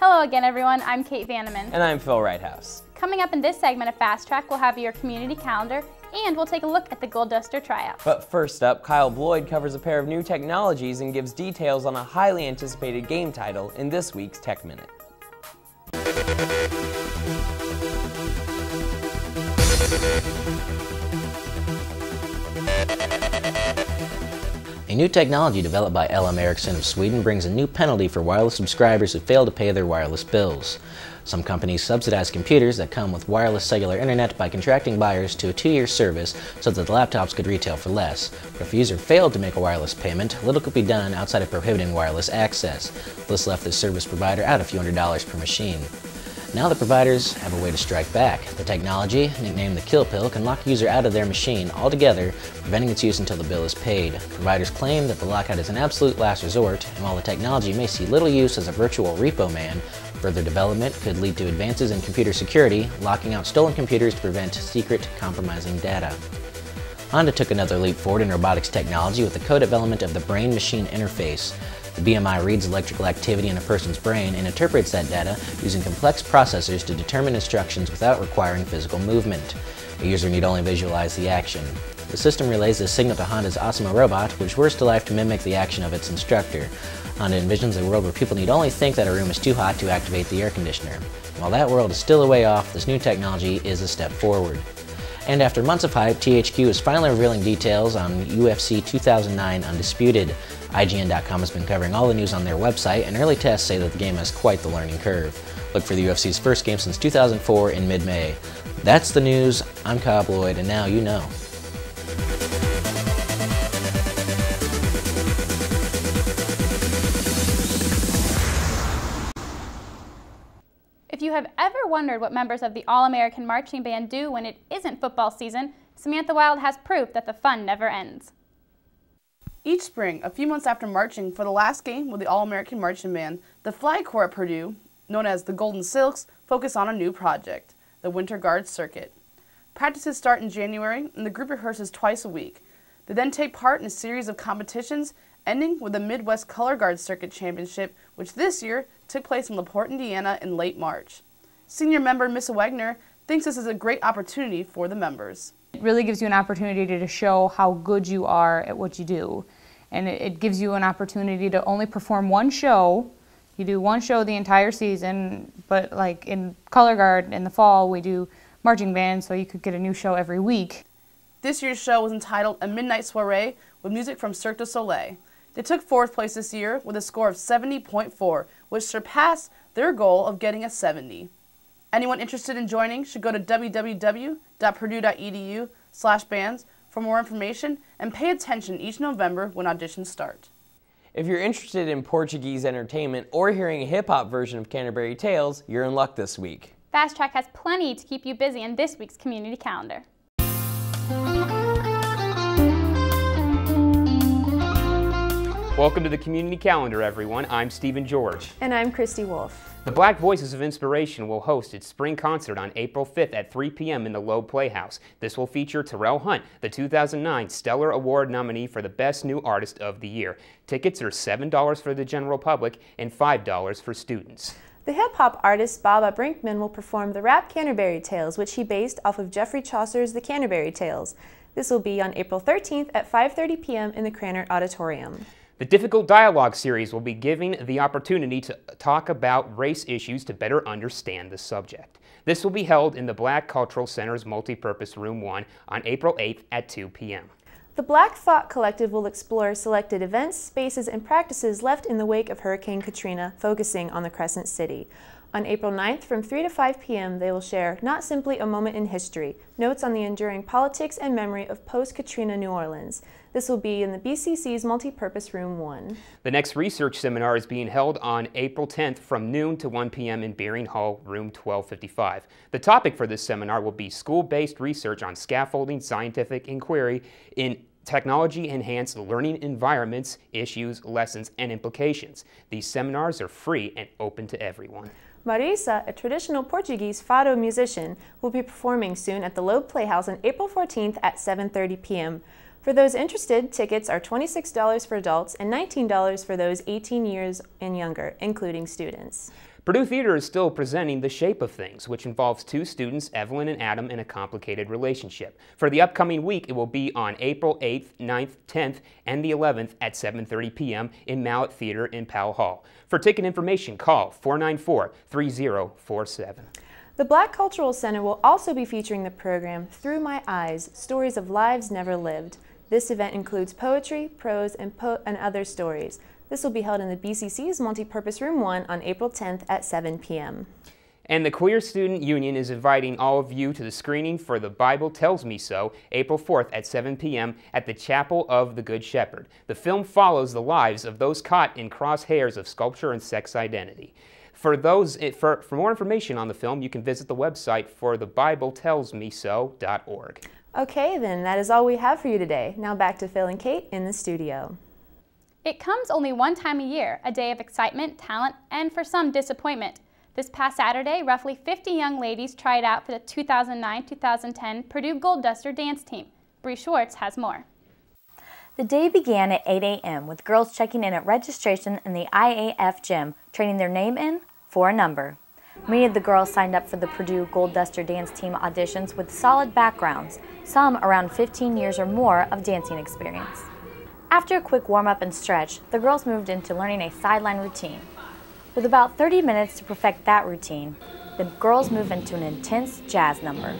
Hello again, everyone. I'm Kate Vanneman. And I'm Phil Wrighthouse. Coming up in this segment of Fast Track, we'll have your community calendar, and we'll take a look at the Gold Duster tryout. But first up, Kyle Bloyd covers a pair of new technologies and gives details on a highly anticipated game title in this week's Tech Minute. A new technology developed by LM Ericsson of Sweden brings a new penalty for wireless subscribers who fail to pay their wireless bills. Some companies subsidize computers that come with wireless cellular internet by contracting buyers to a 2-year service so that the laptops could retail for less. But if a user failed to make a wireless payment, little could be done outside of prohibiting wireless access. This left the service provider out a few $100s per machine. Now the providers have a way to strike back. The technology, nicknamed the Kill Pill, can lock a user out of their machine altogether, preventing its use until the bill is paid. Providers claim that the lockout is an absolute last resort, and while the technology may see little use as a virtual repo man, further development could lead to advances in computer security, locking out stolen computers to prevent secret, compromising data. Honda took another leap forward in robotics technology with the co-development of the brain-machine interface. The BMI reads electrical activity in a person's brain and interprets that data using complex processors to determine instructions without requiring physical movement. A user need only visualize the action. The system relays this signal to Honda's Asimo robot, which whirs to life to mimic the action of its instructor. Honda envisions a world where people need only think that a room is too hot to activate the air conditioner. While that world is still a way off, this new technology is a step forward. And after months of hype, THQ is finally revealing details on UFC 2009 Undisputed. IGN.com has been covering all the news on their website, and early tests say that the game has quite the learning curve. Look for the UFC's first game since 2004 in mid-May. That's the news. I'm Kyle Bloyd, and now you know. If you have ever wondered what members of the All-American Marching Band do when it isn't football season, Samantha Wild has proof that the fun never ends. Each spring, a few months after marching for the last game with the All-American Marching Band, the Flag Corps at Purdue, known as the Golden Silks, focus on a new project, the Winter Guard Circuit. Practices start in January, and the group rehearses twice a week. They then take part in a series of competitions, ending with the Midwest Color Guard Circuit Championship, which this year took place in LaPorte, Indiana in late March. Senior member Missa Wegner thinks this is a great opportunity for the members. It really gives you an opportunity to show how good you are at what you do. And it gives you an opportunity to only perform one show. You do one show the entire season, but like in Color Guard in the fall, we do marching band, so you could get a new show every week. This year's show was entitled A Midnight Soiree with music from Cirque du Soleil. They took 4th place this year with a score of 70.4, which surpassed their goal of getting a 70. Anyone interested in joining should go to www.purdue.edu/bands for more information and pay attention each November when auditions start. If you're interested in Portuguese entertainment or hearing a hip-hop version of Canterbury Tales, you're in luck this week. Fast Track has plenty to keep you busy in this week's community calendar. Welcome to the Community Calendar, everyone. I'm Stephen George. And I'm Christy Wolf. The Black Voices of Inspiration will host its spring concert on April 5th at 3 p.m. in the Loeb Playhouse. This will feature Terrell Hunt, the 2009 Stellar Award nominee for the Best New Artist of the Year. Tickets are $7 for the general public and $5 for students. The hip-hop artist Baba Brinkman will perform the rap Canterbury Tales, which he based off of Geoffrey Chaucer's The Canterbury Tales. This will be on April 13th at 5:30 p.m. in the Krannert Auditorium. The Difficult Dialogue series will be giving the opportunity to talk about race issues to better understand the subject. This will be held in the Black Cultural Center's Multipurpose Room 1 on April 8th at 2 p.m. The Black Thought Collective will explore selected events, spaces, and practices left in the wake of Hurricane Katrina, focusing on the Crescent City. On April 9th from 3 to 5 p.m. they will share Not Simply a Moment in History, notes on the enduring politics and memory of post-Katrina New Orleans. This will be in the BCC's Multipurpose Room 1. The next research seminar is being held on April 10th from noon to 1 p.m. in Beering Hall, room 1255. The topic for this seminar will be school-based research on scaffolding scientific inquiry in technology-enhanced learning environments, issues, lessons, and implications. These seminars are free and open to everyone. Marisa, a traditional Portuguese fado musician, will be performing soon at the Loeb Playhouse on April 14th at 7:30 p.m. For those interested, tickets are $26 for adults and $19 for those 18 years and younger, including students. Purdue Theater is still presenting The Shape of Things, which involves two students, Evelyn and Adam, in a complicated relationship. For the upcoming week, it will be on April 8th, 9th, 10th, and the 11th at 7:30 p.m. in Mallett Theater in Powell Hall. For ticket information, call 494-3047. The Black Cultural Center will also be featuring the program Through My Eyes, Stories of Lives Never Lived. This event includes poetry, prose, and other stories. This will be held in the BCC's Multipurpose Room 1 on April 10th at 7 p.m. And the Queer Student Union is inviting all of you to the screening for The Bible Tells Me So, April 4th at 7 p.m. at the Chapel of the Good Shepherd. The film follows the lives of those caught in crosshairs of sculpture and sex identity. For more information on the film, you can visit the website for thebibletellsmeso.org. Okay, then, that is all we have for you today. Now back to Phil and Kate in the studio. It comes only one time a year, a day of excitement, talent, and for some disappointment. This past Saturday, roughly 50 young ladies tried out for the 2009-2010 Purdue Gold Duster dance team. Bree Schwartz has more. The day began at 8 a.m. with girls checking in at registration in the IAF gym, trading their name in for a number. Many of the girls signed up for the Purdue Gold Duster dance team auditions with solid backgrounds, some around 15 years or more of dancing experience. After a quick warm-up and stretch, the girls moved into learning a sideline routine. With about 30 minutes to perfect that routine, the girls move into an intense jazz number.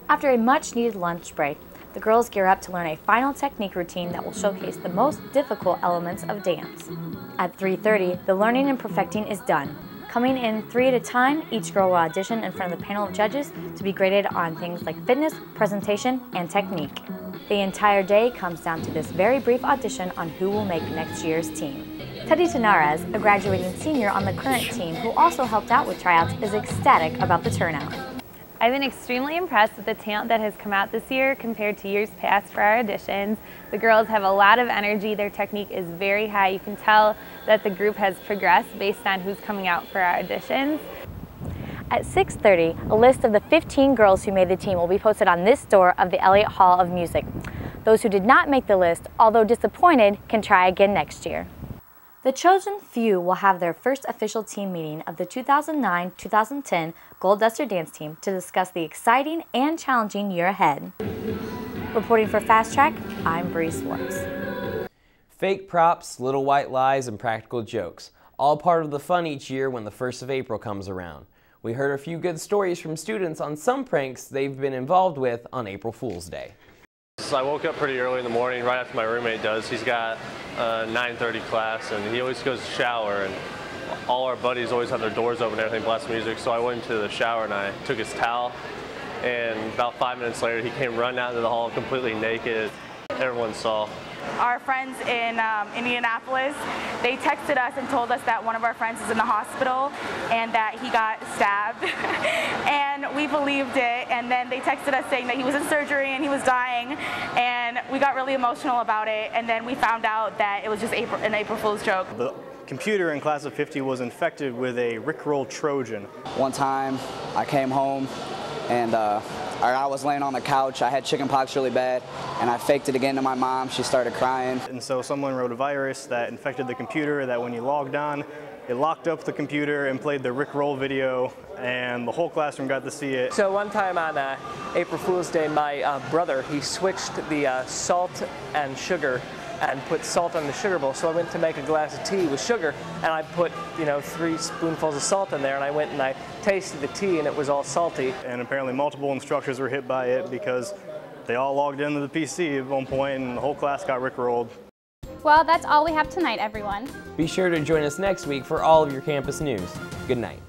After a much-needed lunch break, the girls gear up to learn a final technique routine that will showcase the most difficult elements of dance. At 3:30, the learning and perfecting is done. Coming in 3 at a time, each girl will audition in front of the panel of judges to be graded on things like fitness, presentation, and technique. The entire day comes down to this very brief audition on who will make next year's team. Teddy Tenares, a graduating senior on the current team who also helped out with tryouts, is ecstatic about the turnout. I've been extremely impressed with the talent that has come out this year compared to years past for our auditions. The girls have a lot of energy, their technique is very high. You can tell that the group has progressed based on who's coming out for our auditions. At 6:30, a list of the 15 girls who made the team will be posted on this door of the Elliott Hall of Music. Those who did not make the list, although disappointed, can try again next year. The chosen few will have their first official team meeting of the 2009-2010 Gold Duster Dance Team to discuss the exciting and challenging year ahead. Reporting for Fast Track, I'm Bree Schwartz. Fake props, little white lies, and practical jokes, all part of the fun each year when the 1st of April comes around. We heard a few good stories from students on some pranks they've been involved with on April Fool's Day. So I woke up pretty early in the morning, right after my roommate does. He's got a 9:30 class, and he always goes to shower, and all our buddies always have their doors open and everything, blast music. So I went into the shower and I took his towel, and about 5 minutes later he came running out into the hall completely naked. Everyone saw. Our friends in Indianapolis, they texted us and told us that one of our friends is in the hospital and that he got stabbed. And we believed it, and then they texted us saying that he was in surgery and he was dying, and we got really emotional about it, and then we found out that it was just an April Fool's joke. The computer in class of 50 was infected with a Rickroll Trojan. One time I came home and I was laying on the couch. I had chickenpox really bad, and I faked it again to my mom. She started crying. And so someone wrote a virus that infected the computer that when you logged on, it locked up the computer and played the Rickroll video, and the whole classroom got to see it. So one time on April Fool's Day, my brother, he switched the salt and sugar and put salt on the sugar bowl. So I went to make a glass of tea with sugar, and I put, 3 spoonfuls of salt in there, and I went and I tasted the tea, and it was all salty. And apparently multiple instructors were hit by it because they all logged into the PC at one point, and the whole class got Rickrolled. Well, that's all we have tonight, everyone. Be sure to join us next week for all of your campus news. Good night.